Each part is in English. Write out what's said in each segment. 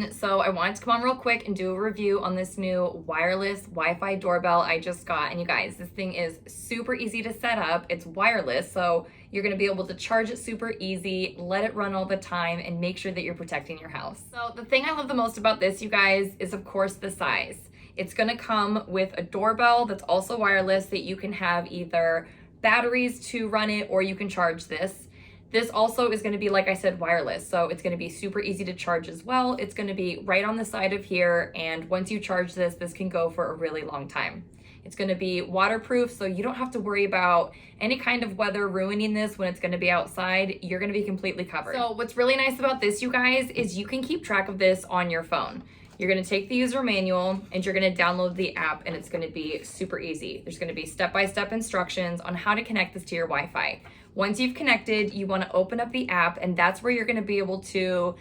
everyone. So I wanted to come on real quick and do a review on this new wireless Wi-Fi doorbell I just got. And you guys, this thing is super easy to set up. It's wireless, so you're gonna be able to charge it super easy, let it run all the time, and make sure that you're protecting your house. So the thing I love the most about this, you guys, is of course the size. It's gonna come with a doorbell that's also wireless that you can have either batteries to run it or you can charge this. This also is going to be, like I said, wireless, so it's going to be super easy to charge as well. It's going to be right on the side of here, and once you charge this, this can go for a really long time. It's going to be waterproof, so you don't have to worry about any kind of weather ruining this when it's going to be outside. You're going to be completely covered. So what's really nice about this, you guys, is you can keep track of this on your phone. You're going to take the user manual and you're going to download the app, and it's going to be super easy. There's going to be step-by-step instructions on how to connect this to your Wi-Fi. Once you've connected, you want to open up the app, and that's where you're going to be able to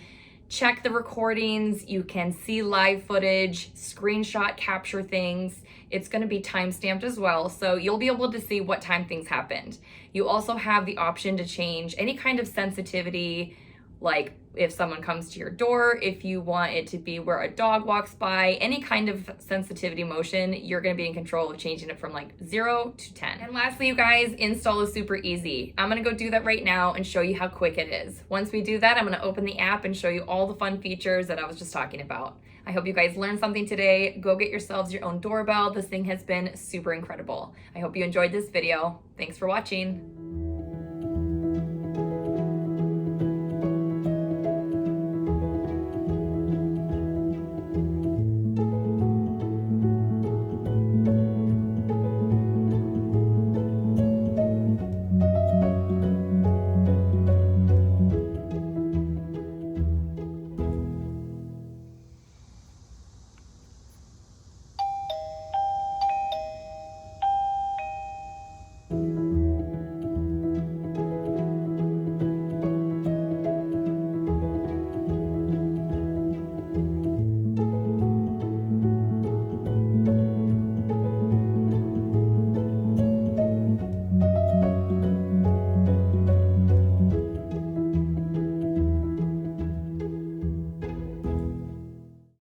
check the recordings. You can see live footage, screenshot capture things. It's going to be time-stamped as well, so you'll be able to see what time things happened. You also have the option to change any kind of sensitivity, like if someone comes to your door, if you want it to be where a dog walks by, any kind of sensitivity motion, you're gonna be in control of changing it from like 0 to 10. And lastly, you guys, install is super easy. I'm gonna go do that right now and show you how quick it is. Once we do that, I'm gonna open the app and show you all the fun features that I was just talking about. I hope you guys learned something today. Go get yourselves your own doorbell. This thing has been super incredible. I hope you enjoyed this video. Thanks for watching.